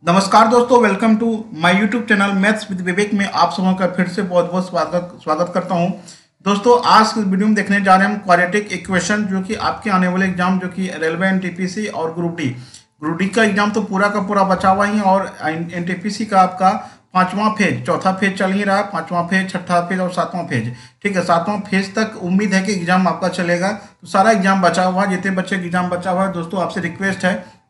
नमस्कार दोस्तों, welcome to my YouTube channel maths with Vivek में आप सबों का फिर से बहुत बहुत स्वागत करता हूं। दोस्तों, आज के वीडियो में देखने जा रहे हैं हम क्वाड्रेटिक इक्वेशन, जो कि आपके आने वाले एग्जाम जो कि रेलवे एनटीपीसी और ग्रुप डी का एग्जाम तो पूरा का पूरा बचा हुआ ही है। और एनटीपीसी का आपका पांचवा फेज, चौथा फेज चल ही रहा है, पांचवा फेज, छठा फेज और सातवां फेज। ठीक है, सातवां फेज तक उम्मीद है कि एग्जाम आपका चलेगा। तो सारा एग्जाम बचा हुआ है, जितने बच्चे का एग्जाम बचा हुआ है दोस्तों, आपसे रिक्वेस्ट है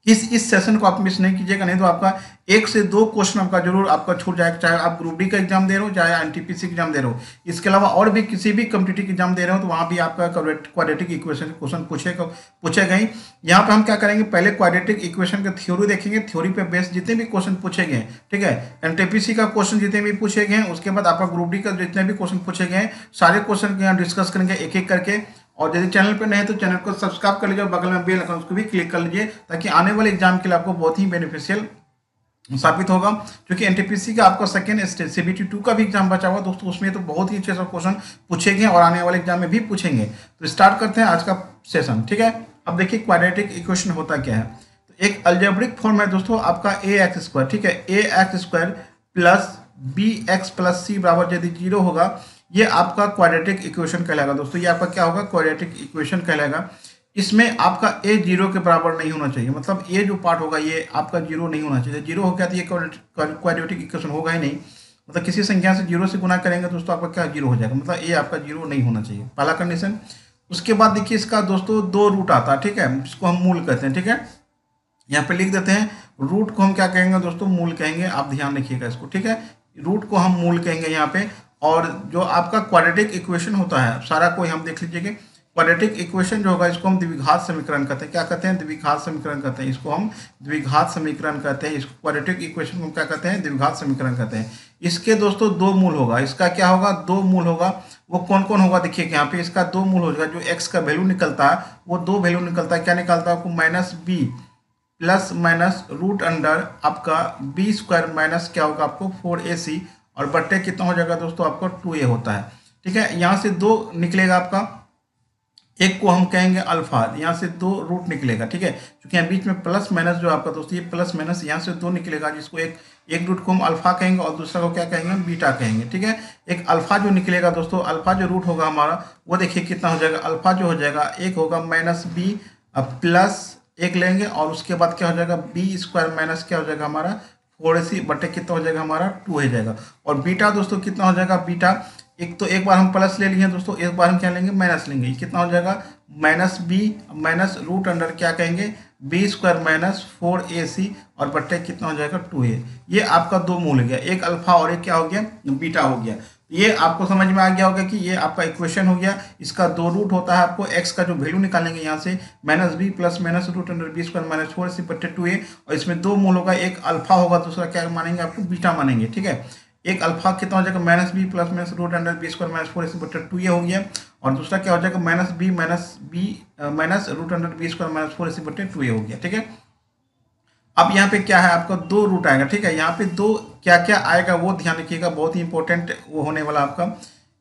इस सेशन को आप मिस नहीं कीजिएगा, नहीं तो आपका एक से दो क्वेश्चन आपका जरूर आपका छूट जाएगा। चाहे आप ग्रुप डी का एग्जाम दे रहे हो, चाहे एनटीपीसी एग्जाम दे रहे हो, इसके अलावा और भी किसी भी कम्पिटिटिव एग्जाम दे रहे हो तो वहाँ भी आपका क्वाड्रेटिक इक्वेशन क्वेश्चन पूछे गए। यहाँ पे हम क्या करेंगे, पहले क्वाड्रेटिक इक्वेशन का थ्योरी देखेंगे, थ्योरी पे बेस्ड जितने भी क्वेश्चन पूछे गए, ठीक है, एनटीपीसी का क्वेश्चन जितने भी पूछे गए, उसके बाद आपका ग्रुप डी का जितने भी क्वेश्चन पूछे गए सारे क्वेश्चन यहाँ डिस्कस करेंगे एक एक करके। और यदि चैनल पर नहीं है तो चैनल को सब्सक्राइब कर लीजिए, बगल में बेल आइकन उसको भी क्लिक कर लीजिए, ताकि आने वाले एग्जाम के लिए आपको बहुत ही बेनिफिशियल साबित होगा। क्योंकि एनटीपीसी का आपका सेकंड स्टेज सीबीटी 2 का भी एग्जाम बचा हुआ दोस्तों, उसमें तो बहुत ही अच्छे से क्वेश्चन पूछेंगे और आने वाले एग्जाम में भी पूछेंगे। तो स्टार्ट करते हैं आज का सेशन। ठीक है, अब देखिए क्वाड्रेटिक इक्वेशन होता क्या है। तो एक अलजेब्रिक फॉर्म है दोस्तों आपका ए एक्स स्क्वायर, ठीक है, a x square plus b x plus c बराबर यदि 0 होगा, ये आपका क्वाड्रेटिक इक्वेशन कहलाएगा दोस्तों। ये आपका क्या होगा, क्वाड्रेटिक इक्वेशन कहलाएगा। इसमें आपका ए 0 के बराबर नहीं होना चाहिए, मतलब ए जो पार्ट होगा ये आपका 0 नहीं होना चाहिए। 0 हो गया तो ये क्वाड्रेटिक इक्वेशन होगा ही नहीं। मतलब किसी संख्या से 0 से गुना करेंगे दोस्तों आपका क्या 0 हो जाएगा, मतलब ए आपका 0 नहीं होना चाहिए, पहला कंडीशन। उसके बाद देखिए इसका दोस्तों 2 रूट आता है, ठीक है, इसको हम मूल कहते हैं। ठीक है, यहाँ पे लिख देते हैं, रूट को हम क्या कहेंगे दोस्तों, मूल कहेंगे। आप ध्यान रखिएगा इसको, ठीक है, रूट को हम मूल कहेंगे यहाँ पे। और जो आपका क्वाड्रेटिक इक्वेशन होता है सारा कोई हम देख लीजिएगा, क्वाड्रेटिक इक्वेशन जो होगा इसको हम द्विघात समीकरण कहते हैं। क्या कहते हैं, द्विघात समीकरण कहते हैं, इसको हम द्विघात समीकरण कहते हैं। इसको क्वाड्रेटिक इक्वेशन को क्या कहते हैं, द्विघात समीकरण कहते हैं। इसके दोस्तों 2 मूल होगा, इसका क्या होगा, 2 मूल होगा। वो कौन कौन होगा देखिए, यहाँ पे इसका 2 मूल होगा। जो एक्स का वैल्यू निकलता है वो 2 वैल्यू निकलता है। क्या निकलता है आपको, minus B plus minus root under आपका बी स्क्वायर माइनस क्या होगा आपको 4ac, और बट्टे कितना हो जाएगा दोस्तों आपको 2a होता है। ठीक है, यहाँ से 2 निकलेगा आपका, एक को हम कहेंगे अल्फा, यहाँ से 2 रूट निकलेगा। ठीक है, क्योंकि यहाँ बीच में प्लस माइनस जो आपका दोस्तों ये प्लस माइनस यहाँ से 2 निकलेगा, जिसको एक रूट को हम अल्फा कहेंगे और दूसरा को क्या कहेंगे, हम बीटा कहेंगे। ठीक है, एक अल्फा जो निकलेगा दोस्तों, अल्फा जो रूट होगा हमारा वो देखिए कितना हो जाएगा, अल्फा जो हो जाएगा एक होगा माइनस बी प्लस एक लेंगे, और उसके बाद क्या हो जाएगा बी स्क्वायर माइनस क्या हो जाएगा हमारा 4ac बटे कितना हो जाएगा हमारा 2 हो जाएगा। और बीटा दोस्तों कितना हो जाएगा, बीटा एक तो एक बार हम प्लस ले लिए दोस्तों, एक बार हम क्या लेंगे, माइनस लेंगे। ये कितना हो जाएगा, minus B minus root under क्या कहेंगे बी स्क्वायर माइनस 4ac, और बट्टे कितना हो जाएगा 2a। ये आपका 2 मूल हो गया, एक अल्फा और एक क्या हो गया, बीटा हो गया। ये आपको समझ में आ गया होगा कि ये आपका इक्वेशन हो गया। इसका 2 रूट होता है, आपको x का जो वैल्यू निकालेंगे यहाँ से minus B plus minus root under B square minus 4ac बट्टे 2a, और इसमें 2 मूल होगा, एक अल्फा होगा, दूसरा क्या मानेंगे आपको बीटा मानेंगे। ठीक है, एक अल्फा कितना हो जाएगा minus B plus minus root under B square minus 4ac बट्टे 2a हो गया, और दूसरा क्या हो जाएगा minus B minus root under B square minus 4ac बट्टे 2a हो गया। ठीक है, अब यहाँ पे क्या है आपका 2 रूट आएगा। ठीक है, यहाँ पे 2 क्या क्या आएगा वो ध्यान रखिएगा, बहुत ही इंपॉर्टेंट वो होने वाला आपका।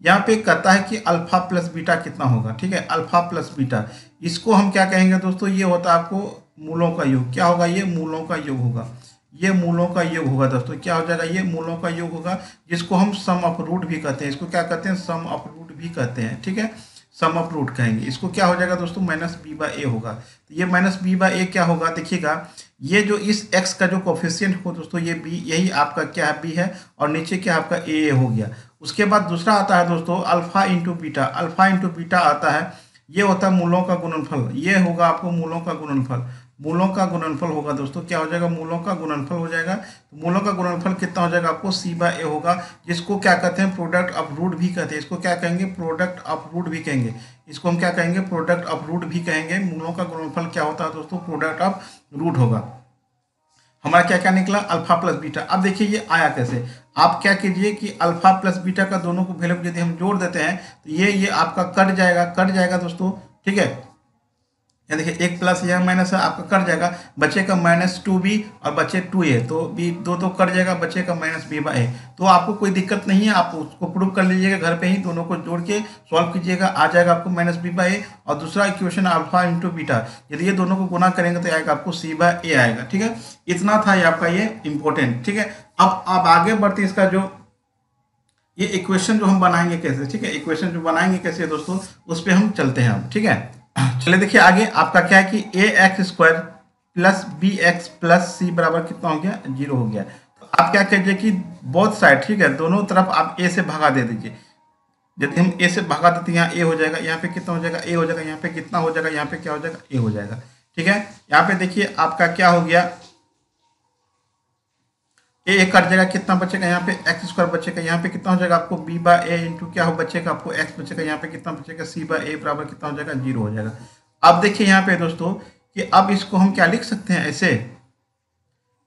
यहाँ पे कहता है कि अल्फा प्लस बीटा कितना होगा। ठीक है, अल्फा प्लस बीटा, इसको हम क्या कहेंगे दोस्तों, ये होता है आपको मूलों का योग। क्या होगा, ये मूलों का योग होगा, ये मूलों का योग होगा दोस्तों। क्या हो जाएगा, ये मूलों का योग होगा, जिसको हम सम ऑफ रूट भी कहते हैं। इसको क्या कहते हैं, सम ऑफ रूट भी कहते हैं। ठीक है, सम ऑफ रूट कहेंगे इसको। क्या हो जाएगा दोस्तों, माइनस बी बाई ए होगा। तो ये माइनस बी बाई ए क्या होगा, देखिएगा ये जो इस x का जो कोफिशिएंट हो दोस्तों, ये b, यही आपका क्या है, b है, और नीचे क्या आपका a हो गया। उसके बाद दूसरा आता है दोस्तों alpha into beta, alpha into beta आता है, ये होता है मूलों का गुणनफल। ये होगा आपको मूलों का गुणनफल, मूलों का गुणनफल होगा दोस्तों। क्या हो जाएगा, मूलों का गुणनफल हो जाएगा। तो मूलों का गुणनफल कितना हो जाएगा आपको c बाय ए होगा, जिसको क्या कहते हैं प्रोडक्ट ऑफ रूट भी कहते हैं। इसको क्या कहेंगे, प्रोडक्ट ऑफ रूट भी कहेंगे। इसको हम क्या कहेंगे, प्रोडक्ट ऑफ रूट भी कहेंगे। मूलों का गुणनफल क्या होता है दोस्तों, प्रोडक्ट ऑफ रूट होगा। हमारा क्या क्या निकला, अल्फा प्लस बीटा। अब देखिए ये आया कैसे, आप क्या कीजिए कि अल्फा प्लस बीटा का दोनों को वैल्यू यदि हम जोड़ देते हैं तो ये आपका कट जाएगा दोस्तों। ठीक है, या देखिए एक प्लस यह माइनस है आपका कट जाएगा, बचेगा -2b और बचे 2a, तो b दो तो कट जाएगा, बचेगा -b/a। तो आपको कोई दिक्कत नहीं है, आप उसको प्रूव कर लीजिएगा घर पे ही, दोनों को जोड़ के सॉल्व कीजिएगा, आ जाएगा आपको -b/a। और दूसरा इक्वेशन अल्फा इंटू बीटा, यदि ये दोनों को गुना करेंगे तो आएगा आपको c/a आएगा। ठीक है, इतना था ये आपका ये इंपॉर्टेंट। ठीक है, अब आगे बढ़ते इसका जो ये इक्वेशन जो हम बनाएंगे कैसे, ठीक है, इक्वेशन जो बनाएंगे कैसे दोस्तों, उस पर हम चलते हैं अब। ठीक है, चलिए देखिए आगे आपका क्या है कि ax² plus bx plus c बराबर कितना हो गया, 0 हो गया। तो आप क्या कीजिए कि बोथ साइड, ठीक है, दोनों तरफ आप a से भगा दे दीजिए। यदि हम a से भगा देते हैं, यहाँ a हो जाएगा, यहाँ पे कितना हो जाएगा, a हो जाएगा, यहाँ पे कितना हो जाएगा, यहाँ पे क्या हो जाएगा, a हो जाएगा। ठीक है, यहाँ पे देखिए आपका क्या हो गया, ए कट जाएगा, कितना बचेगा, यहाँ पे x² बचेगा, यहाँ पे कितना हो जाएगा आपको b/a इंटू क्या हो बचेगा आपको x बचेगा, यहाँ पे कितना बचेगा c/a बराबर कितना हो जाएगा, 0 हो जाएगा। अब देखिए यहाँ पे दोस्तों कि अब इसको हम क्या लिख सकते हैं ऐसे,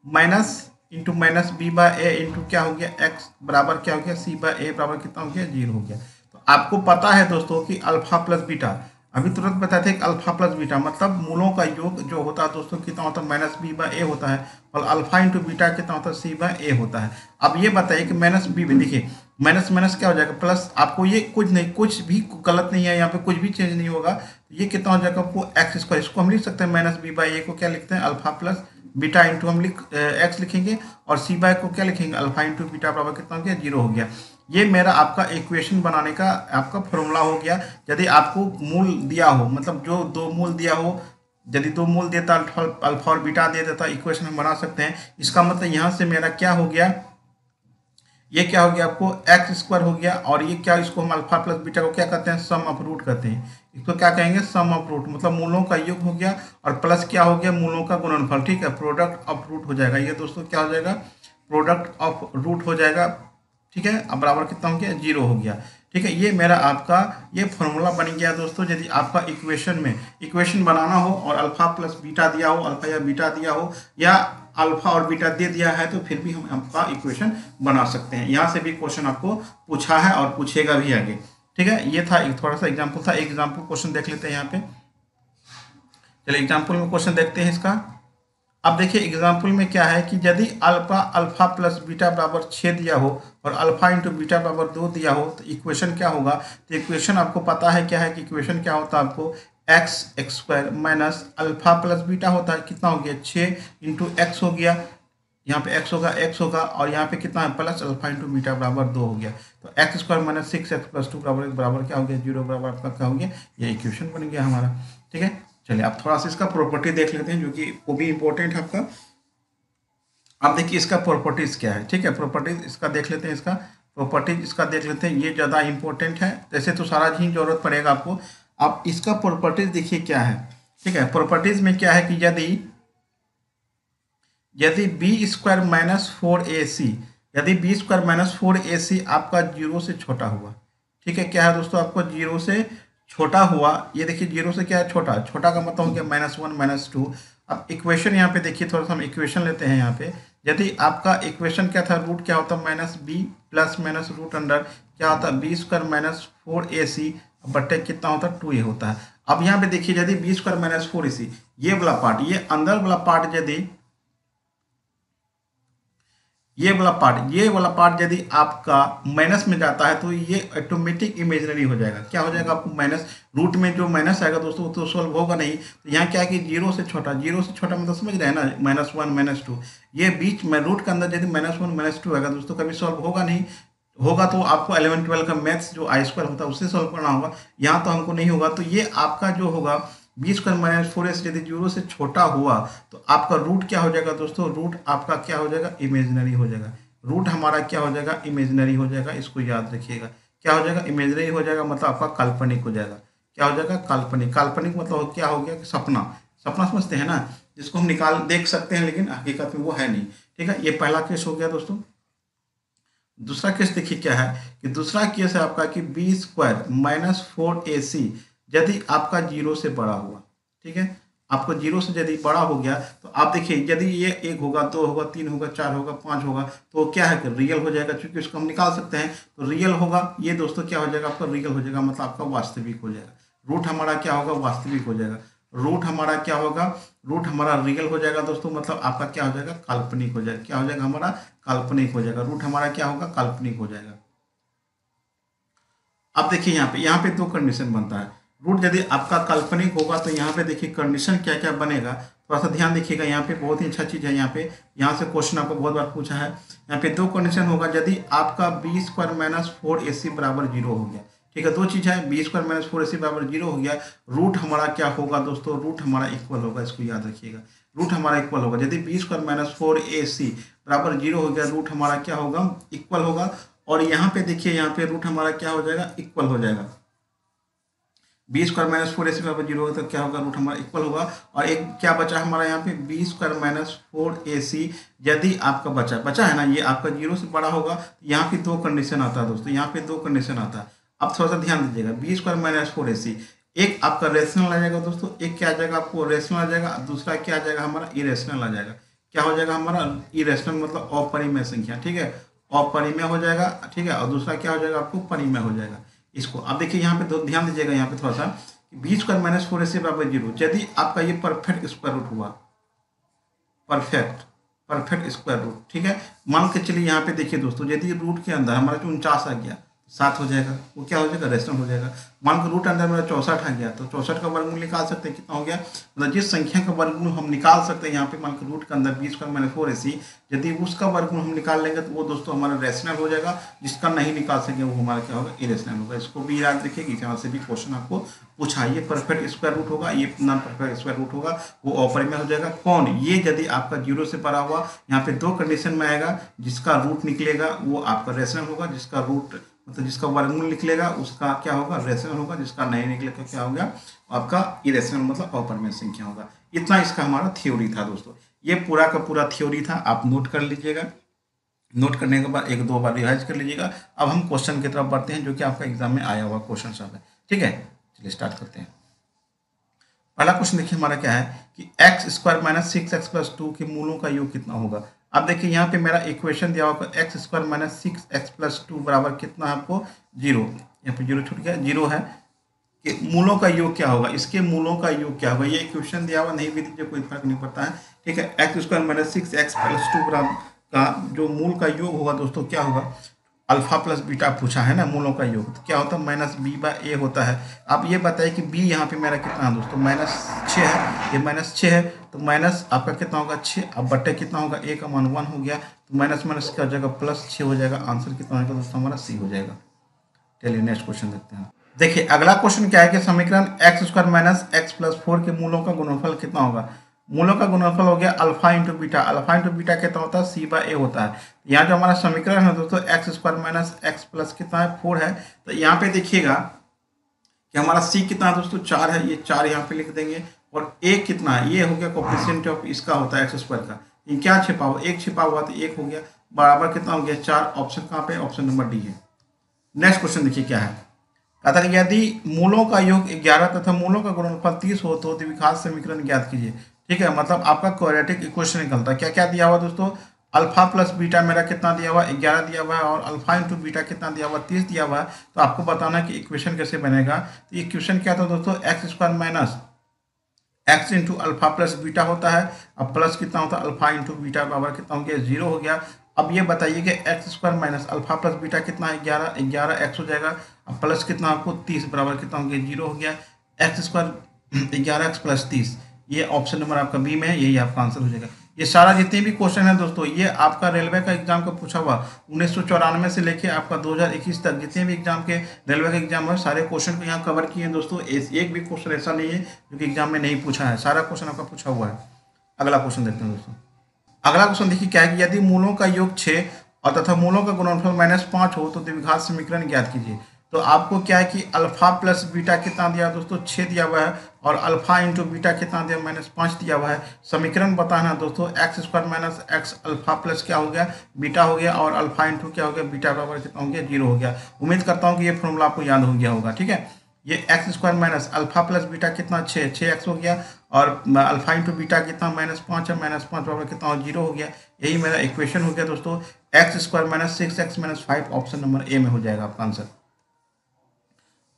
minus into minus b/a into क्या हो गया x बराबर क्या हो गया c/a बराबर कितना हो गया, 0 हो गया। तो आपको पता है दोस्तों कि अल्फा प्लस बीटा, अभी तुरंत बताए थे कि अल्फा प्लस बीटा मतलब मूलों का योग जो होता है दोस्तों कितना होता है, -b/a होता है, और अल्फा इंटू बीटा कितना होता है, c/a होता है। अब ये बताइए कि -b में देखिए माइनस माइनस क्या हो जाएगा प्लस, आपको ये कुछ नहीं, कुछ भी गलत नहीं है, यहाँ पे कुछ भी चेंज नहीं होगा। तो ये कितना हो जाएगा आपको x², इसको हम लिख सकते हैं -b/a को क्या लिखते हैं, अल्फा प्लस बीटा इंटू हम x लिखेंगे, और c/a को क्या लिखेंगे, अल्फा इंटू बीटा बराबर कितना हो गया, 0 हो गया। ये मेरा आपका इक्वेशन बनाने का आपका फॉर्मूला हो गया। यदि आपको मूल दिया हो, मतलब जो दो मूल दिया हो, यदि दो मूल देता अल्फा और बीटा दे देता, इक्वेशन हम बना सकते हैं। इसका मतलब यहाँ से मेरा क्या हो गया, ये क्या हो गया आपको x² हो गया, और ये क्या, इसको हम अल्फा प्लस बीटा को क्या कहते हैं, सम ऑफ रूट कहते हैं। इसको क्या कहेंगे, सम ऑफ रूट, मतलब मूलों का योग हो गया, और प्लस क्या हो गया, मूलों का गुणनफल। ठीक है, प्रोडक्ट ऑफ रूट हो जाएगा ये दोस्तों, क्या हो जाएगा, प्रोडक्ट ऑफ रूट हो जाएगा। ठीक है, अब बराबर कितना हो गया, 0 हो गया। ठीक है, ये मेरा आपका ये फॉर्मूला बन गया दोस्तों। यदि आपका इक्वेशन में इक्वेशन बनाना हो और अल्फा प्लस बीटा दिया हो, अल्फा या बीटा दिया हो, या अल्फा और बीटा दे दिया है, तो फिर भी हम आपका इक्वेशन बना सकते हैं। यहाँ से भी क्वेश्चन आपको पूछा है और पूछेगा भी आगे। ठीक है, ये था एक थोड़ा सा एग्जाम्पल था, एक एग्जाम्पल क्वेश्चन देख लेते हैं यहाँ पे। चलिए एग्जाम्पल में क्वेश्चन देखते हैं इसका। अब देखिए एग्जाम्पल में क्या है कि यदि अल्फा प्लस बीटा बराबर 6 दिया हो और अल्फा इंटू बीटा बराबर 2 दिया हो, तो इक्वेशन क्या होगा। तो इक्वेशन आपको पता है क्या है कि इक्वेशन क्या होता है आपको, x² minus alpha plus beta होता है, कितना हो गया 6 इंटू एक्स हो गया, यहाँ पे x होगा, और यहाँ पे कितना है प्लस अल्फा इंटू बीटा बराबर 2 हो गया। तो x² माइनस 6x प्लस 2 बराबर क्या हो गया, 0 बराबर आपका क्या हो गया, ये इक्वेशन बन गया हमारा। ठीक है, चलिए अब थोड़ा सा इसका प्रॉपर्टी देख लेते हैं, जो कि वो भी इंपॉर्टेंट है आपका। अब देखिए इसका प्रॉपर्टीज क्या है। ठीक है, प्रॉपर्टीज इसका देख लेते हैं, इसका प्रॉपर्टीज इसका देख लेते हैं, ये ज़्यादा इंपॉर्टेंट है, जैसे तो सारा ही जरूरत पड़ेगा आपको। अब इसका प्रॉपर्टीज देखिए क्या है। ठीक है, प्रॉपर्टीज में क्या है कि यदि b² माइनस 4ac, यदि b² माइनस 4ac आपका 0 से छोटा हुआ। ठीक है, क्या है दोस्तों, आपको 0 से छोटा हुआ, ये देखिए 0 से क्या है, छोटा, छोटा का मतलब हो गया -1 -2। अब इक्वेशन यहाँ पे देखिए, थोड़ा सा हम इक्वेशन लेते हैं यहाँ पे। यदि आपका इक्वेशन क्या था, रूट क्या होता है, -b plus minus root under क्या होता है, b² माइनस 4ac बट्टे कितना होता है, 2a होता है। अब यहाँ पे देखिए यदि b² माइनस 4ac, ये वाला पार्ट, ये अंदर वाला पार्ट, यदि ये वाला पार्ट यदि आपका माइनस में जाता है, तो ये ऑटोमेटिक इमेजिनरी हो जाएगा। क्या हो जाएगा आपको, माइनस, रूट में जो माइनस आएगा दोस्तों तो सॉल्व होगा नहीं। तो यहाँ क्या है कि 0 से छोटा मतलब समझ रहे हैं ना, -1 -2, ये बीच में रूट के अंदर यदि -1 -2 आएगा दोस्तों, कभी सॉल्व होगा नहीं। होगा तो आपको 11-12 का मैथ्स जो i² होता है उससे सॉल्व करना होगा, यहाँ तो हमको नहीं होगा। तो ये आपका जो होगा b² माइनस 4ac यदि 0 से छोटा हुआ, तो आपका रूट क्या हो जाएगा दोस्तों, रूट आपका क्या हो जाएगा, इमेजिनरी हो जाएगा। रूट हमारा क्या हो जाएगा, इमेजिनरी हो जाएगा, इसको याद रखिएगा। क्या हो जाएगा, इमेजिनरी हो जाएगा, मतलब आपका काल्पनिक हो जाएगा। क्या हो जाएगा, काल्पनिक। काल्पनिक मतलब क्या हो गया, सपना। सपना समझते हैं ना, जिसको हम निकाल देख सकते हैं लेकिन हकीकत में वो है नहीं। ठीक है, ये पहला केस हो गया दोस्तों। दूसरा केस देखिए क्या है कि दूसरा केस है आपका कि b² माइनस 4ac यदि आपका 0 से बड़ा हुआ। ठीक है, आपको 0 से यदि बड़ा हो गया, तो आप देखिए यदि ये 1 होगा, 2 होगा, 3 होगा, 4 होगा, 5 होगा, तो क्या है कि रियल हो जाएगा, क्योंकि उसको हम निकाल सकते हैं। तो रियल होगा, ये दोस्तों क्या हो जाएगा, आपका रियल हो जाएगा, मतलब आपका वास्तविक हो जाएगा। रूट हमारा क्या होगा, वास्तविक हो जाएगा। रूट हमारा क्या होगा, रूट हमारा रियल हो जाएगा दोस्तों, मतलब आपका क्या हो जाएगा, काल्पनिक हो जाएगा। क्या हो जाएगा हमारा, काल्पनिक हो जाएगा। रूट हमारा क्या होगा, काल्पनिक हो जाएगा। अब देखिए यहाँ पे दो कंडीशन बनता है। रूट यदि आपका काल्पनिक होगा तो यहाँ पे देखिए कंडीशन क्या क्या बनेगा, थोड़ा सा ध्यान देखिएगा। यहाँ पे बहुत ही अच्छा चीज़ है, यहाँ से क्वेश्चन आपको बहुत बार पूछा है। यहाँ पे दो कंडीशन होगा, यदि आपका बी स्क्वायर माइनस 4ac बराबर 0 हो गया। ठीक है, दो चीज़ है, बी स्क्वायर माइनस 4ac बराबर 0 हो गया। रूट हमारा क्या होगा दोस्तों, रूट हमारा इक्वल होगा, इसको याद रखिएगा। रूट हमारा इक्वल होगा, यदि बी स्क्वायर माइनस 4ac बराबर 0 हो गया, रूट हमारा क्या होगा, इक्वल होगा। और यहाँ पे देखिए, यहाँ पे रूट हमारा क्या हो जाएगा, इक्वल हो जाएगा। बी स्क्वायर माइनस 4ac बराबर 0 होगा तो क्या होगा, रूट हमारा इक्वल होगा। और एक क्या बचा हमारा यहाँ पे, बी स्क्वायर माइनस 4ac यदि आपका बचा है ना, ये आपका 0 से बड़ा होगा। यहाँ पे दो कंडीशन आता है दोस्तों, यहाँ पे दो कंडीशन आता है। अब थोड़ा सा ध्यान दीजिएगा, बी स्क्वायर माइनस 4ac एक आपका रेशनल आ जाएगा दोस्तों, एक क्या आ जाएगा आपको, रेशनल आ जाएगा। दूसरा क्या आ जाएगा हमारा, इरेशनल आ जाएगा। क्या हो जाएगा हमारा, इरेशनल मतलब अपरिमेय संख्या। ठीक है, अपरिमेय हो जाएगा। ठीक है, और दूसरा क्या हो जाएगा आपको, परिमेय हो जाएगा। इसको अब देखिए यहाँ पे ध्यान दीजिएगा, यहाँ पे थोड़ा सा, बी स्क्वायर माइनस 4ac बराबर 0 यदि आपका ये परफेक्ट स्क्वायर रूट हुआ, परफेक्ट स्क्वायर रूट। ठीक है, मान के चलिए यहाँ पे देखिए दोस्तों, यदि रूट के अंदर हमारा जो 49 आ गया, 7 हो जाएगा, वो क्या हो जाएगा, रेशनल हो जाएगा। मान के रूट अंदर मेरा 64 आ गया, तो 64 का वर्गमूल निकाल सकते हैं, कितना हो गया, मतलब जिस संख्या का वर्गमूल हम निकाल सकते हैं यहाँ पे, मान के रूट के अंदर बी स्क्वायर माइनस 4ac, यदि उसका वर्गमूल हम निकाल लेंगे तो वो दोस्तों हमारा रेशनल हो जाएगा। जिसका नहीं निकाल सके वो हमारा क्या होगा, इरेशनल होगा। इसको भी याद रखिए, यहाँ से भी क्वेश्चन आपको पूछा, ये परफेक्ट स्क्वायर रूट होगा, ये नॉन परफेक्ट स्क्वायर रूट होगा, वो अपरिमेय हो जाएगा। कौन, ये यदि आपका 0 से बड़ा हुआ, यहाँ पे दो कंडीशन में आएगा, जिसका रूट निकलेगा वो आपका रेशनल होगा, जिसका रूट मतलब जिसका वर्गमूल निकलेगा उसका क्या होगा, रेशनल होगा, जिसका नहीं निकलेगा क्या होगा आपका इरेशनल मतलब अपरिमेय संख्या होगा। इतना इसका हमारा थ्योरी था दोस्तों, ये पूरा का पूरा थ्योरी था, आप नोट कर लीजिएगा। नोट करने के बाद एक दो बार रिवाइज कर लीजिएगा। अब हम क्वेश्चन की तरफ बढ़ते हैं, जो कि आपका एग्जाम में आया हुआ क्वेश्चन सब है। ठीक है, चलिए स्टार्ट करते हैं। पहला क्वेश्चन देखिए हमारा क्या है कि x square minus 6x plus 2 के मूलों का योग कितना होगा। अब देखिए यहाँ पे मेरा इक्वेशन दिया हुआ x square minus 6x plus 2 बराबर कितना है आपको, 0। यहाँ पे 0 छूट गया, 0 है कि मूलों का योग क्या होगा, इसके मूलों का योग क्या होगा। ये इक्वेशन दिया हुआ नहीं भी दीजिए, कोई फर्क नहीं पड़ता है। ठीक है, x square minus 6x plus 2 बराबर का जो मूल का योग होगा दोस्तों क्या होगा, अल्फा प्लस बीटा पूछा है ना, मूलों का योग तो क्या होता है, माइनस बी बाय ए होता है। आप ये बताइए कि बी यहाँ पे मेरा कितना है दोस्तों, -6 है, ये -6 है, तो माइनस आपका कितना होगा 6, अब बट्टे कितना होगा, ए का मान 1 हो गया, तो माइनस माइनस क्या हो जाएगा, +6 हो जाएगा। आंसर कितना होगा दोस्तों हमारा, सी हो जाएगा। चलिए नेक्स्ट क्वेश्चन देखते हैं। देखिए अगला क्वेश्चन क्या है कि समीकरण x square minus x plus 4 के मूलों का गुणनफल कितना होगा। मूलों का गुणनफल हो गया alpha into beta, alpha into beta कितना होता है, सी बाय ए होता है। यहाँ जो हमारा समीकरण है दोस्तों x square minus x plus कितना है, 4 है, तो यहाँ पे देखिएगा कि हमारा सी कितना है दोस्तों, 4 है, ये 4 यहाँ पे लिख देंगे। और एक कितना है, ये हो गया कोफिशिएंट ऑफ इसका होता है एक्स स्क्वायर का, ये क्या छिपा हुआ, एक छिपा हुआ, तो एक हो गया, बराबर कितना हो गया 4। ऑप्शन कहाँ पे, ऑप्शन नंबर डी है। नेक्स्ट क्वेश्चन देखिए क्या है, कहता है यदि मूलों का योग 11 तथा मूलों का गुणनफल 30 हो तो द्विघात समीकरण ज्ञात कीजिए। ठीक है, मतलब आपका क्वाड्रेटिक इक्वेशन निकलता है। क्या क्या दिया हुआ दोस्तों, अल्फा प्लस बीटा मेरा कितना दिया हुआ 11 दिया हुआ है, और अल्फा इंटू बीटा कितना दिया हुआ 30 दिया हुआ है। तो आपको बताना है कि इक्वेशन कैसे बनेगा। तो इक्वेशन क्या था दोस्तों, x square minus x into alpha plus beta होता है, अब प्लस कितना होता है अल्फा इंटू बीटा बराबर कितना हो गया, 0 हो गया। अब ये बताइए कि x square minus alpha plus beta कितना है, 11 एक्स हो जाएगा, अब प्लस कितना आपको 30 बराबर कितना हो गया, 0 हो गया। एक्स स्क्वायर 11x प्लस 30, ये ऑप्शन नंबर आपका बी में है, यही आपका आंसर हो जाएगा। ये सारा जितने भी क्वेश्चन है दोस्तों, ये आपका रेलवे का एग्जाम का पूछा हुआ 1994 से लेके आपका 2021 तक जितने भी एग्जाम के रेलवे के एग्जाम है, सारे क्वेश्चन को यहाँ कवर किए हैं दोस्तों। एक भी क्वेश्चन ऐसा नहीं है जो कि एग्जाम में नहीं पूछा है, सारा क्वेश्चन आपका पूछा हुआ है। अगला क्वेश्चन देखते हैं दोस्तों। अगला क्वेश्चन देखिए क्या है कि यदि मूलों का योग 6 और तथा मूलों का गुणनफल -5 हो तो द्विघात समीकरण ज्ञात कीजिए। तो आपको क्या है कि अल्फा प्लस बीटा कितना दिया दोस्तों, 6 दिया हुआ है, और अल्फा इंटू बीटा कितना दिया, -5 दिया हुआ है। समीकरण बताना दोस्तों, x square minus x alpha plus क्या हो गया, बीटा हो गया, और अल्फा इंटू क्या हो गया, बीटा बराबर कितना हो गया, 0 हो गया। उम्मीद करता हूँ कि ये फॉर्मूला आपको याद हो गया होगा। ठीक है, ये x square minus alpha plus beta कितना 6x हो गया, और अल्फा इंटू बीटा कितना -5 है, -5 बराबर कितना हो 0 हो गया। यही मेरा इक्वेशन हो गया दोस्तों, x square minus 6x minus 5, option number A में हो जाएगा आपका आंसर।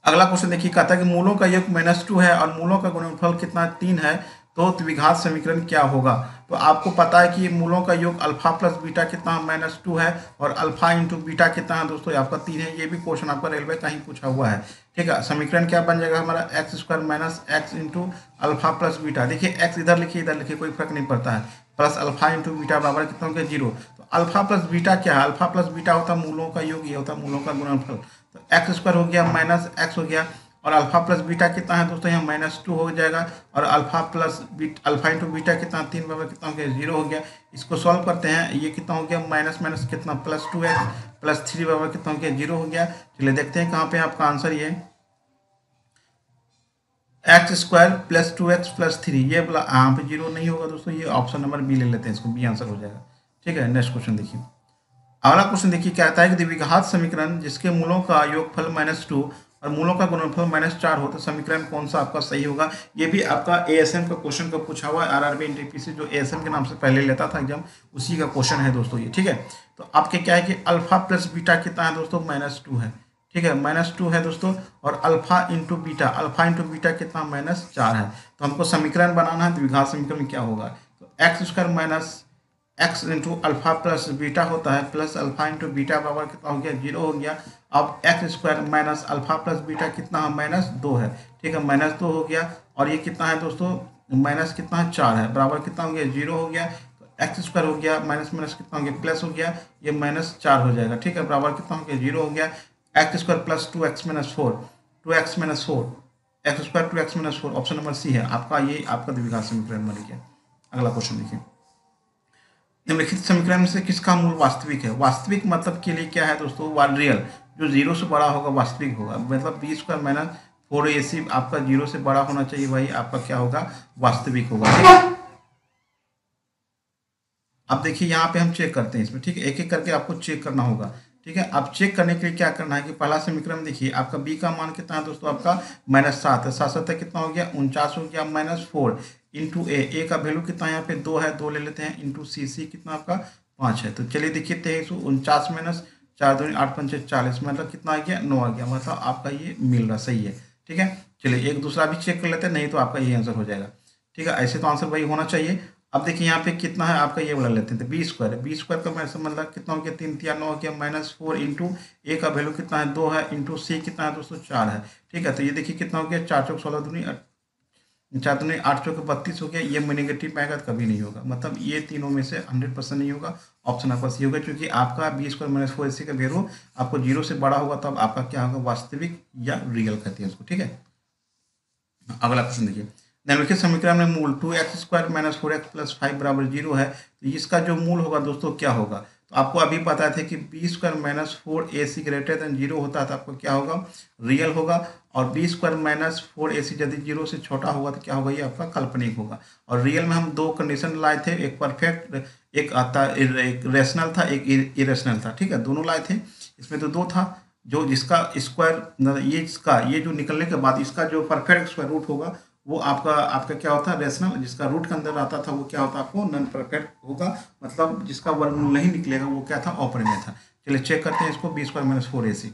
अगला क्वेश्चन देखिए, कहता है कि मूलों का योग -2 है और मूलों का गुणनफल कितना 3 है, तो द्विघात समीकरण क्या होगा। तो आपको पता है कि मूलों का योग अल्फा प्लस बीटा कितना -2 है और अल्फा इंटू बीटा कितना है दोस्तों, आपका 3 है। ये भी क्वेश्चन आपका रेलवे का ही पूछा हुआ है। ठीक है, समीकरण क्या बन जाएगा हमारा, x square minus x into alpha plus beta. देखिए एक्स इधर लिखिए इधर लिखिए, कोई फर्क नहीं पड़ता है, प्लस अल्फा इंटू बीटा बराबर कितना हो गया 0। तो अल्फा प्लस बीटा क्या है, अल्फा प्लस बीटा होता है मूलों का योग, ये होता है मूलों का गुणनफल। तो एक्स स्क्वायर हो गया माइनस एक्स हो गया, और अल्फा प्लस बीटा कितना है दोस्तों, यहाँ -2 हो जाएगा, और alpha plus alpha into beta कितना 3 बराबर कितना हो गया 0 हो गया। इसको सॉल्व करते हैं, ये कितना हो गया माइनस माइनस कितना +2x प्लस 3 बराबर कितना हो गया 0 हो गया। चलिए देखते हैं कहाँ पे आपका आंसर, ये x square plus 2x plus 3, ये बोला यहाँ पे 0 नहीं होगा दोस्तों, ये ऑप्शन नंबर बी ले लेते हैं, इसको बी आंसर हो जाएगा। ठीक है, नेक्स्ट क्वेश्चन देखिए। अगला क्वेश्चन देखिए, कहता है कि द्विघात समीकरण जिसके मूलों का योगफल -2 और मूलों का गुणनफल -4 हो तो समीकरण कौन सा आपका सही होगा। ये भी आपका एएसएम का क्वेश्चन का पूछा हुआ है, आरआरबी एनटीपीसी जो एएसएम के नाम से पहले लेता था एग्जाम, उसी का क्वेश्चन है दोस्तों ये। ठीक है, तो आपके क्या है कि अल्फा प्लस बीटा कितना है दोस्तों, -2 है। ठीक है, -2 है दोस्तों, और अल्फा इंटू बीटा कितना -4 है। तो हमको समीकरण बनाना है, द्विघात समीकरण क्या होगा, तो x square minus x into alpha plus beta होता है, प्लस अल्फा इंटू बीटा बराबर कितना हो गया 0 हो गया। अब x square minus alpha plus beta कितना है -2 है। ठीक है, -2 हो गया, और ये कितना है दोस्तों, माइनस कितना है 4 है, बराबर कितना हो गया 0 हो गया। तो एक्स स्क्वायर हो गया माइनस माइनस कितना हो गया प्लस हो गया, ये -4 हो जाएगा। ठीक है, बराबर कितना हो गया 0 हो गया। X square plus 2x - 4 2x - 4 X square 2x - 4, option number C है आपका, ये आपका द्विघात समीकरण बन गया। अगला क्वेश्चन देखिए, निम्नलिखित समीकरण में से किसका मूल वास्तविक है। वास्तविक मतलब के लिए क्या है दोस्तों, रियल, जो 0 से बड़ा होगा वास्तविक होगा, मतलब बी स्क्वायर माइनस 4ac आपका 0 से बड़ा होना चाहिए, भाई आपका क्या होगा, वास्तविक होगा। ठीक है, अब देखिए यहाँ पे हम चेक करते हैं इसमें। ठीक है, एक एक करके आपको चेक करना होगा। ठीक है, अब चेक करने के लिए क्या करना है कि पहला समीकरण देखिए, आपका बी का मान कितना है दोस्तों, आपका -7 है, 7 कितना हो गया 49 हो गया, -4 इंटू ए का वैल्यू कितना यहाँ पे 2 है, 2 ले लेते हैं, इंटू सी कितना आपका 5 है। तो चलिए देखिए 2349 माइनस 4 दूनी 8 पंचे 40, मतलब कितना आ गया 9 आ गया, मतलब आपका ये मिल रहा सही है। ठीक है, चलिए एक दूसरा भी चेक कर लेते हैं, नहीं तो आपका ये आंसर हो जाएगा। ठीक है, ऐसे तो आंसर वही होना चाहिए। अब देखिए यहाँ पे कितना है आपका, ये वाला लेते हैं, तो बी स्क्वायर का मतलब कितना हो गया 3 3 9 हो गया, -4 इंटू ए का वैल्यू कितना है 2 है, इंटू सी कितना है दोस्तों 4 है। ठीक है, तो ये देखिए कितना हो गया 4 चौक 16 दूनी 4 दूनी 8 चौक 32 हो गया, ये में नेगेटिव आएगा तो कभी नहीं होगा, मतलब ये तीनों में से 100% नहीं होगा, ऑप्शन आपका सी होगा, क्योंकि आपका बी स्क्वायर -4ac का वैल्यू आपको 0 से बड़ा होगा, तब आपका क्या होगा, वास्तविक या रियल कहते हैं उसको। ठीक है, अगला क्वेश्चन देखिए, निम्नलिखित समीकरण में मूल 2x square minus 4x plus 5 बराबर 0 है, तो इसका जो मूल होगा दोस्तों क्या होगा। तो आपको अभी पता था कि B square minus 4ac greater than 0 होता है, तो आपको क्या होगा, रियल होगा, और बी स्क्वायर माइनस 4ac यदि 0 से छोटा होगा तो क्या होगा, ये आपका काल्पनिक होगा। और रियल में हम दो कंडीशन लाए थे, एक परफेक्ट, एक आता एक रेशनल था, एक इरेशनल था। ठीक है, दोनों लाए थे, इसमें तो दो था, जो जिसका स्क्वायर ये जो निकलने के बाद इसका जो परफेक्ट स्क्वायर रूट होगा वो आपका आपका क्या होता है, रेशनल, जिसका रूट के अंदर आता था वो क्या होता है, आपको नॉन परफेक्ट होगा, मतलब जिसका वर्गमूल नहीं निकलेगा वो क्या था, ऑपरेंड था। चलिए चेक करते हैं इसको, B square minus 4ac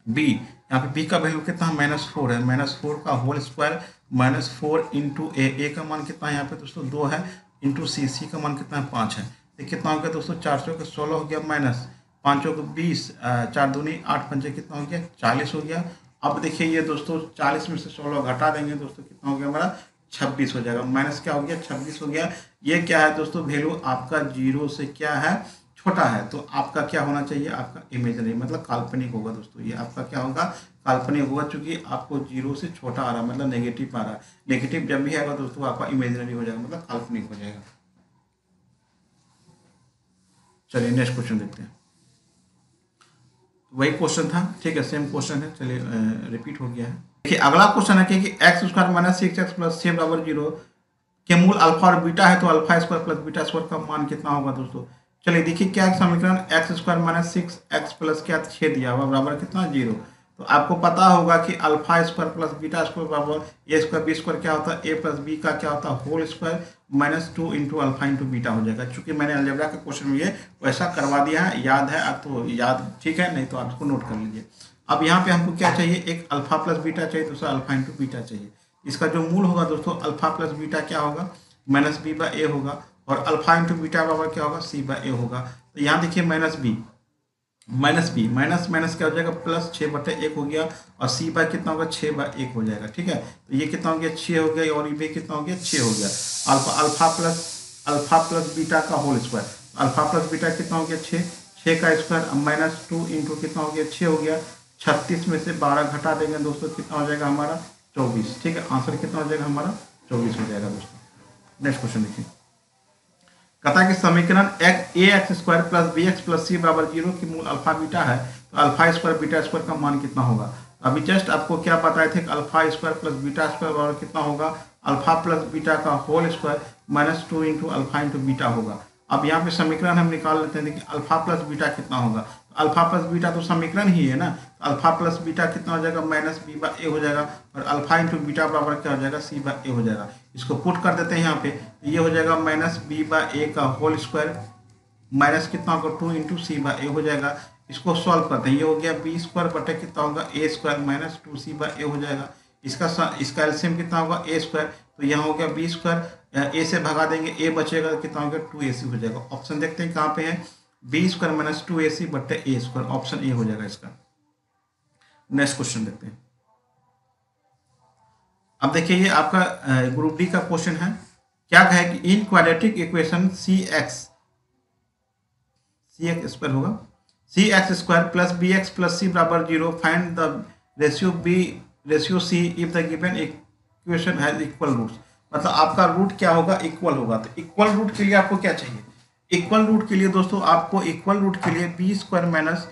B, यहाँ पे बी का वैल्यू कितना है -4 है, -4 का होल स्क्वायर -4 इंटू ए का मान कितना है यहाँ पे दोस्तों 2 है, इंटू सी का मान कितना है 5 है। तो कितना हो गया दोस्तों, 4 चौके 16 हो गया, माइनस 5 चौके 20, 4 दूनी 8 पंचे कितना हो गया 40 हो गया। अब देखिए ये दोस्तों 40 में से 16 घटा देंगे दोस्तों, कितना हो गया हमारा 26 हो जाएगा, माइनस क्या हो गया 26 हो गया। ये क्या है दोस्तों, वैल्यू आपका 0 से क्या है, छोटा है, तो आपका क्या होना चाहिए, आपका इमेजनरी, मतलब काल्पनिक होगा दोस्तों, ये आपका क्या होगा, काल्पनिक होगा, क्योंकि आपको 0 से छोटा आ रहा है, मतलब नेगेटिव आ रहा है। नेगेटिव जब भी आएगा दोस्तों आपका इमेजनरी हो जाएगा, मतलब काल्पनिक हो जाएगा। चलिए नेक्स्ट क्वेश्चन देखते हैं, वही क्वेश्चन था। ठीक है, सेम क्वेश्चन है, चलिए रिपीट हो गया है। देखिए अगला क्वेश्चन है कि x square minus 6x plus 6 बराबर 0 के मूल अल्फा और बीटा है, तो alpha square plus beta square का मान कितना होगा दोस्तों। चलिए देखिए क्या समीकरण, x square minus 6x plus क्या 6 दिया हुआ बराबर कितना 0। तो आपको पता होगा कि alpha square plus beta square बराबर ए स्क्वायर बी स्क्वायर क्या होता है, ए प्लस बी का क्या होता है whole square -2 into alpha into beta हो जाएगा। चूंकि मैंने अलजेब्रा के क्वेश्चन में ये वैसा करवा दिया है, याद है अब तो याद ठीक है, नहीं तो आप इसको नोट कर लीजिए। अब यहाँ पे हमको क्या चाहिए, एक अल्फा प्लस बीटा चाहिए, दूसरा अल्फा इंटू बीटा चाहिए। इसका जो मूल होगा दोस्तों अल्फा प्लस बीटा क्या होगा, माइनस बी बाई ए होगा, और अल्फा इंटू बीटा बराबर क्या होगा, सी बाई ए होगा। तो यहाँ देखिए माइनस बी माइनस माइनस क्या हो जाएगा, प्लस 6/1 हो गया, और सी बाय कितना होगा, 6/1 हो जाएगा। ठीक है, तो ये कितना हो गया, 6 हो गया, और ये कितना हो गया, 6 हो गया। अल्फा प्लस बीटा का whole square, alpha plus beta कितना हो गया, 6 का स्क्वायर माइनस 2 इंटू कितना हो गया, 6 हो गया। 36 में से 12 घटा देंगे दोस्तों, कितना हो जाएगा हमारा, 24। ठीक है, आंसर कितना हो जाएगा हमारा, 24 हो जाएगा दोस्तों। नेक्स्ट क्वेश्चन देखिए, कहता है कि समीकरण ax square plus b x plus c बराबर 0 की मूल अल्फा बीटा है, तो अल्फा स्क्वायर बीटा स्क्वायर का मान कितना होगा। अभी जस्ट आपको क्या बताए थे कि alpha square plus beta square बराबर कितना होगा, अल्फा प्लस बीटा का whole square minus 2 into alpha into beta होगा। अब यहाँ पे समीकरण हम निकाल लेते हैं, देखिए अल्फा प्लस बीटा कितना होगा, अल्फा प्लस बीटा तो समीकरण ही है ना, अल्फा प्लस बीटा कितना हो जाएगा, माइनस बी बाई ए हो जाएगा, और अल्फा इंटू बीटा बराबर क्या हो जाएगा, सी बाई ए हो जाएगा। इसको पुट कर देते हैं यहाँ पे, ये हो जाएगा माइनस बी बाई ए का होल स्क्वायर माइनस कितना होगा, 2 इंटू सी बाई ए हो जाएगा। इसको सॉल्व करते हैं, ये हो गया बी स्क्वायर बटे कितना होगा, ए स्क्वायर माइनस 2c बाई ए हो जाएगा। इसका एलसीएम कितना होगा, ए स्क्वायर, तो यहाँ हो गया बी स्क्वायर, ए से भगा देंगे, ए बचेगा कितना हो गया, 2ac हो जाएगा। ऑप्शन देखते हैं कहाँ पे है, बी स्क्वायर माइनस 2ac बटे ए स्क्वायर, ऑप्शन ए हो जाएगा इसका। नेक्स्ट क्वेश्चन देखते हैं। अब देखिए ये आपका ग्रुप डी का क्वेश्चन है, क्या कहे कि in quadratic equation c x square होगा, c x square plus b x plus c बराबर 0, find the ratio c if the given equation has equal roots. मतलब आपका रूट क्या होगा, इक्वल होगा। तो इक्वल रूट के लिए आपको क्या चाहिए, इक्वल रूट के लिए दोस्तों आपको इक्वल रूट के लिए बी स्क्वायर माइनस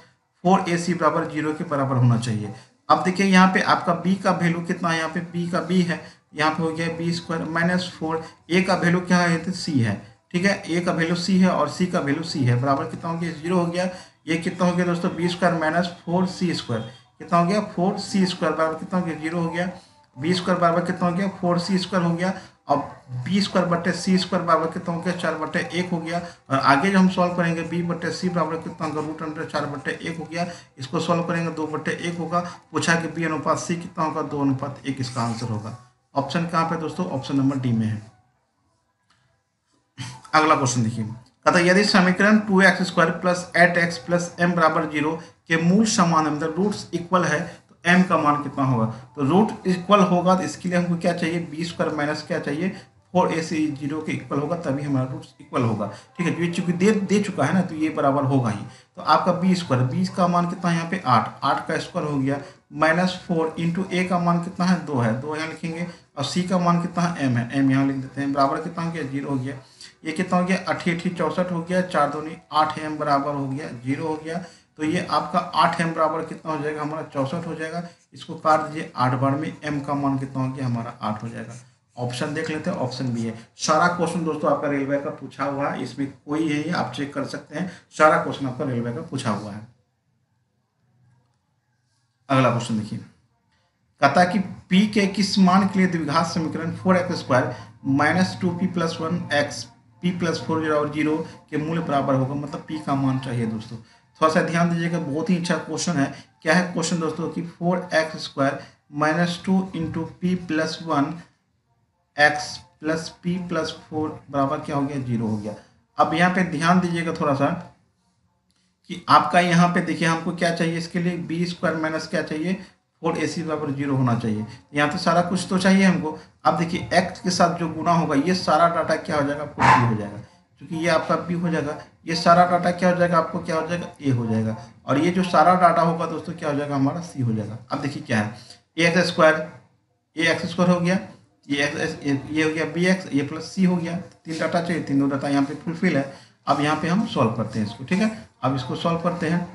4ac बराबर 0 के बराबर होना चाहिए। अब देखिए यहाँ पे आपका b का वैल्यू कितना है, यहाँ पे b है, यहाँ पे हो गया बी स्क्वायर माइनस 4, a का वैल्यू क्या है, तो c है। ठीक है, a का वैल्यू c है और c का वैल्यू c है, बराबर कितना हो गया, 0 हो गया। ये कितना हो गया दोस्तों, B square minus 4c square, कितना हो गया, 4c स्क्वायर बराबर कितना हो गया, 0 हो गया। बी स्क्वायर बराबर कितना हो गया, 4c स्क्वायर हो गया। अब बी स्क्वायर बटे सी स्क्वायर बराबर कितना हो गया, 4/1 हो गया। और आगे जो हम सॉल्व करेंगे बी बटे सी बराबर कितना होगा, √4/1 हो गया। इसको सॉल्व करेंगे 2/1 होगा। पूछा कि बी अनुपात सी कितना होगा, 2:1 इसका आंसर होगा। ऑप्शन कहाँ पे दोस्तों, ऑप्शन नंबर डी में है। अगला क्वेश्चन देखिए, कहता यदि समीकरण 2x square plus 8x plus m बराबर 0 के मूल समान है, मतलब रूट्स इक्वल है, तो m का मान कितना होगा। तो रूट इक्वल होगा तो इसके लिए हमको क्या चाहिए, बी स्क्वायर माइनस क्या चाहिए, 4ac 0 के इक्वल होगा, तभी हमारा रूट्स इक्वल होगा। ठीक है, ये चूंकि दे चुका है ना, तो ये बराबर होगा ही। तो आपका बी स्क्वायर, बी का मान कितना है यहाँ पे 8 का स्क्वायर हो गया, माइनस 4 इंटू ए का मान कितना है, 2 है, 2 यहाँ लिखेंगे, और सी का मान कितना है, m है, m यहाँ लिख देते हैं, बराबर कितना हो गया, 0 हो गया। ये कितना हो गया, 8 × 64 हो गया, 4 दूनी 8 m बराबर हो गया 0 हो गया। तो ये आपका 8 m बराबर कितना हो जाएगा, हमारा 64 हो जाएगा। इसको काट दीजिए, 8 बार में m का मान कितना हो गया, हमारा 8 हो जाएगा। ऑप्शन देख लेते हैं, ऑप्शन बी है। सारा क्वेश्चन दोस्तों आपका रेलवे का पूछा हुआ है, इसमें कोई है, आप चेक कर सकते हैं, सारा क्वेश्चन आपका रेलवे का पूछा हुआ है। अगला क्वेश्चन देखिए, कहता है कि p के किस मान के लिए द्विघात समीकरण 4x square minus 2p plus 1x p plus 4 0 के मूल्य बराबर होगा। मतलब p का मान चाहिए दोस्तों, थोड़ा सा ध्यान दीजिएगा, बहुत ही अच्छा क्वेश्चन है। क्या है क्वेश्चन दोस्तों कि 4x square minus 2 into P plus 1x plus p plus 4 बराबर क्या हो गया, 0 हो गया। अब यहाँ पे ध्यान दीजिएगा थोड़ा सा कि आपका यहाँ पे देखिए हमको क्या चाहिए, इसके लिए बी स्क्वायर माइनस क्या चाहिए, 4ac बराबर 0 होना चाहिए। यहाँ तो सारा कुछ तो चाहिए हमको। अब देखिए x के साथ जो गुना होगा, ये सारा डाटा क्या हो जाएगा, आपको b हो जाएगा, क्योंकि ये आपका b हो जाएगा। ये सारा डाटा क्या हो जाएगा, आपको क्या हो जाएगा, a हो जाएगा। और ये जो सारा डाटा होगा दोस्तों क्या हो जाएगा, हमारा c हो जाएगा। अब देखिए क्या है, ax स्क्वायर हो गया, ये हो गया bx, ये प्लस c हो गया। 3 डाटा चाहिए, तीनों डाटा यहाँ पे फुलफिल है। अब यहाँ पे हम सॉल्व करते हैं इसको। ठीक है, अब इसको सॉल्व करते हैं,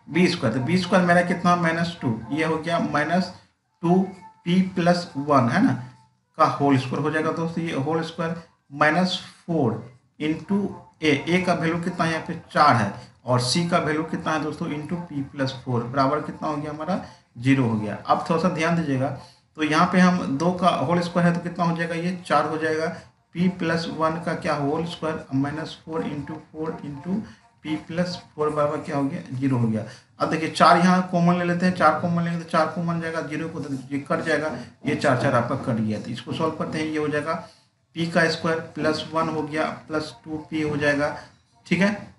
बी स्क्वायर, तो बी स्क्वायर मेरा कितना, -2, ये हो गया -2p प्लस 1 है ना, का होल स्क्वायर हो जाएगा दोस्तों। ये होल स्क्वायर -4 इंटू ए का वैल्यू कितना है, यहाँ पे 4 है, और सी का वैल्यू कितना है दोस्तों, इंटू p प्लस 4 बराबर कितना हो गया, हमारा 0 हो गया। अब थोड़ा सा ध्यान दीजिएगा, तो यहाँ पे हम 2 का होल स्क्वायर है तो कितना हो जाएगा, ये 4 हो जाएगा। p प्लस 1 का क्या whole square -4 into 4 into P plus 4 बराबर क्या हो गया 0 हो गया। अब देखिए 4 यहाँ कॉमन ले लेते हैं, 4 कॉमन लेंगे तो 4 कॉमन जाएगा, 0 को ये कट जाएगा, ये 4 4 आपका कट गया। तो इसको सॉल्व करते हैं, ये हो जाएगा पी का स्क्वायर प्लस 1 हो गया प्लस 2p हो जाएगा, ठीक है।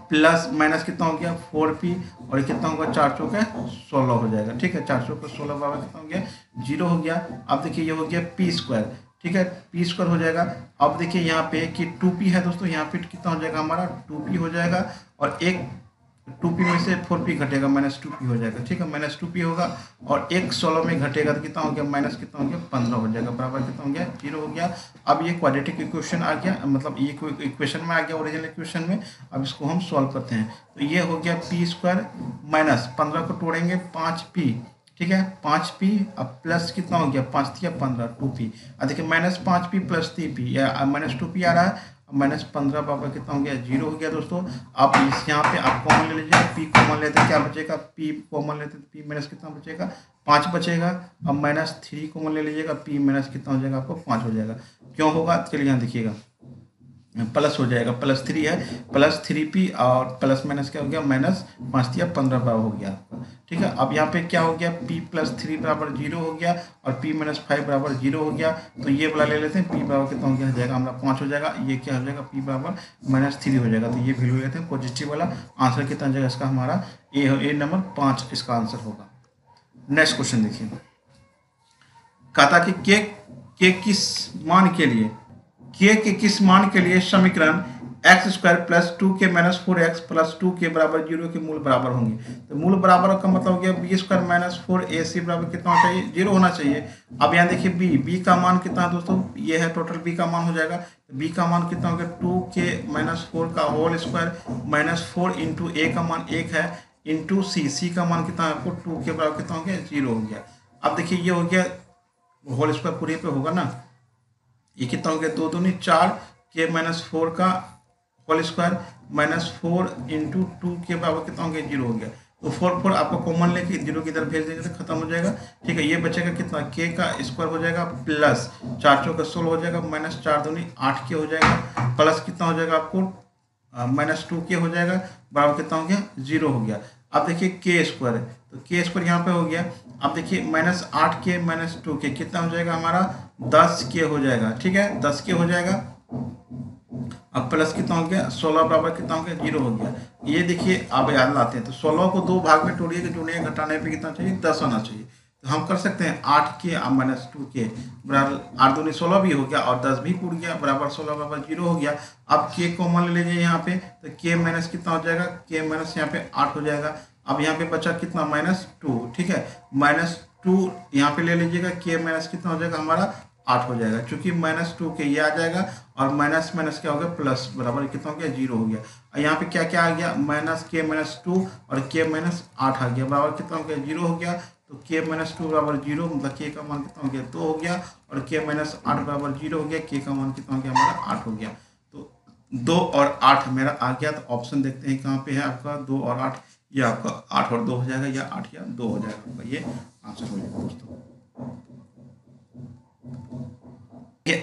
प्लस माइनस कितना हो गया 4p और कितना होगा 4 चौके 16 हो जाएगा, ठीक है। 4 चौके 16 बराबर कितना हो गया 0 हो गया। अब देखिए ये हो गया पी स्क्वायर, ठीक है, पी स्क्वायर हो जाएगा। अब देखिए यहाँ पे कि 2p है दोस्तों, यहाँ पे कितना हो जाएगा हमारा 2p हो जाएगा और एक 2p में से 4p घटेगा -2p हो जाएगा, ठीक है, -2p होगा और एक 16 में घटेगा तो कितना हो गया माइनस कितना हो गया 15 हो जाएगा, बराबर कितना हो गया 0 हो गया। अब ये क्वाड्रेटिक इक्वेशन आ गया, मतलब ये इक्वेशन में आ गया ओरिजिनल इक्वेशन में। अब इसको हम सॉल्व करते हैं, तो ये हो गया पी स्क्वायर माइनस 15 को तोड़ेंगे 5p, ठीक है, 5p अब प्लस कितना हो गया 5 या 15 2p। अब देखिए -5p प्लस 3p या -2p आ रहा है, -15 बराबर कितना हो गया 0 हो गया दोस्तों। अब इस यहाँ पे आप कॉमन ले लीजिए, p कॉमन लेते क्या बचेगा, p कॉमन लेते तो p माइनस कितना बचेगा 5 बचेगा। अब -3 कॉमन ले लीजिएगा, p माइनस कितना हो जाएगा आपको 5 हो जाएगा। क्यों होगा चलिए यहाँ देखिएगा, प्लस हो जाएगा, +3 है +3p और प्लस माइनस क्या हो गया -5 या 15 बराबर हो गया आपका, ठीक है। अब यहाँ पे क्या हो गया p + 3 बराबर 0 हो गया और p - 5 बराबर 0 हो गया। तो ये वाला ले लेते हैं, p बराबर कितना हो गया जाएगा हमारा 5 हो जाएगा, ये क्या हो जाएगा p बराबर -3 हो जाएगा। तो ये वैल्यू लेते हैं पॉजिटिव वाला, आंसर कितना हो जाएगा इसका हमारा ए नंबर 5 इसका आंसर होगा। नेक्स्ट क्वेश्चन देखिए, कहता कि के किस मान के लिए के किस मान के लिए समीकरण x square plus 2k minus 4x plus 2k बराबर 0 के मूल बराबर होंगे। तो मूल बराबर का मतलब हो गया बी स्क्वायर माइनस 4ac बराबर कितना होना चाहिए 0 होना चाहिए। अब यहाँ देखिए b का मान कितना है दोस्तों, ये है टोटल b का मान हो जाएगा। तो b का मान कितना हो गया 2k माइनस 4 का whole square minus 4 into a का मान 1 है इंटू c का मान कितना है आपको 2k बराबर कितना हो गया 0 हो गया। अब देखिए ये हो गया होल स्क्वायर पूरे पे होगा ना, ये कितना हो गया 2 दूनी 4 k माइनस 4 का whole square minus 4 into 2k बराबर कितना हो गया 0 हो गया। तो 4 आपको कॉमन लेके 0 की तरफ भेज देंगे तो खत्म हो जाएगा, ठीक है। ये बचेगा कितना k का स्क्वायर हो जाएगा प्लस 4 चौका 16 हो जाएगा माइनस 4 दूनी 8k हो जाएगा प्लस कितना हो जाएगा आपको -2k हो जाएगा बराबर कितना हो गया 0 हो गया। अब देखिए k स्क्वायर है तो k स्क्वायर यहाँ पे हो गया। अब देखिए -8k माइनस 2k कितना हो जाएगा हमारा 10k हो जाएगा, ठीक है 10k हो जाएगा। अब प्लस कितना हो गया 16 बराबर कितना हो गया 0 हो गया। ये देखिए अब याद लाते हैं तो 16 को 2 भाग में तोड़िए कि जोड़िए घटाने पे कितना चाहिए 10 होना चाहिए। तो हम कर सकते हैं 8k माइनस 2k बराबर 8 दूनी 16 भी हो गया और 10 भी पूछ गया बराबर 16 बराबर 0 हो गया। अब k कॉमन ले लीजिए यहाँ पे तो k माइनस कितना हो जाएगा k माइनस यहाँ पे 8 हो जाएगा। अब यहाँ पे बचा कितना -2, ठीक है -2 यहाँ पे ले लीजिएगा k माइनस कितना हो जाएगा हमारा 8 हो जाएगा। चूंकि -2k ये आ जाएगा और माइनस माइनस क्या हो गया प्लस बराबर कितना हो गया 0 हो गया। और यहाँ पे क्या क्या आ गया -k - 2 और k - 8 आ गया बराबर कितना हो गया 0 हो गया। तो k - 2 बराबर 0 मतलब k का मान कितना हो गया 2 हो गया और k - 8 बराबर 0 हो गया, k का मान कितना हो गया हमारा 8 हो गया। तो 2 और 8 मेरा आ गया। तो ऑप्शन देखते हैं कहाँ पे है आपका 2 और 8, ये आपका 8 और 2 हो जाएगा या 8 या 2 हो जाएगा आपका, ये आंसर हो जाएगा दोस्तों।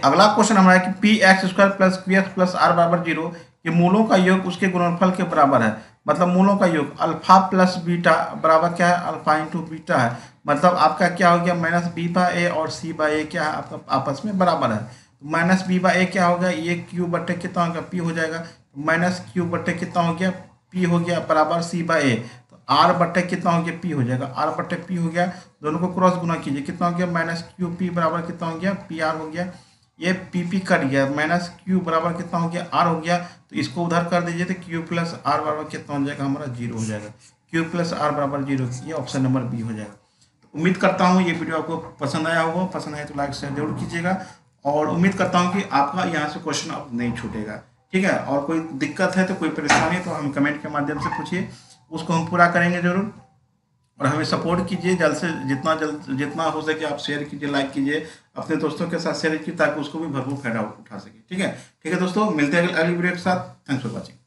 अगला क्वेश्चन हमारा है कि P X square plus Q X plus R बराबर 0 के मूलों का योग उसके गुणनफल के बराबर है। मतलब मूलों का योग अल्फा प्लस बीटा बराबर क्या है अल्फा इंटू बीटा है। मतलब आपका क्या हो गया -b/a और c/a क्या है आपका आपस में बराबर है। -b/a क्या होगा ये q बट्टे कितना होगा p हो जाएगा -q बट्टे कितना हो गया p हो गया बराबर c/a। तो r बट्टे कितना हो गया p हो जाएगा r बट्टे p हो गया, दोनों को क्रॉस गुना कीजिए कितना हो गया -qp बराबर कितना हो गया pr हो गया। ये pp कट गया -q बराबर कितना हो गया r हो गया। तो इसको उधर कर दीजिए तो q प्लस r बराबर कितना हो जाएगा हमारा 0 हो जाएगा, q प्लस r बराबर 0, ये ऑप्शन नंबर बी हो जाएगा। तो उम्मीद करता हूँ ये वीडियो आपको पसंद आया होगा, पसंद आया तो लाइक शेयर जरूर कीजिएगा और उम्मीद करता हूँ कि आपका यहाँ से क्वेश्चन अब नहीं छूटेगा, ठीक है। और कोई दिक्कत है तो कोई परेशानी है तो हम कमेंट के माध्यम से पूछिए, उसको हम पूरा करेंगे जरूर। और हमें सपोर्ट कीजिए जल्द से जितना हो सके आप शेयर कीजिए, लाइक कीजिए, अपने दोस्तों के साथ शेयर कीजिए ताकि उसको भी भरपूर फायदा उठा सके, ठीक है दोस्तों। मिलते हैं अगली वीडियो के साथ। Thanks for watching.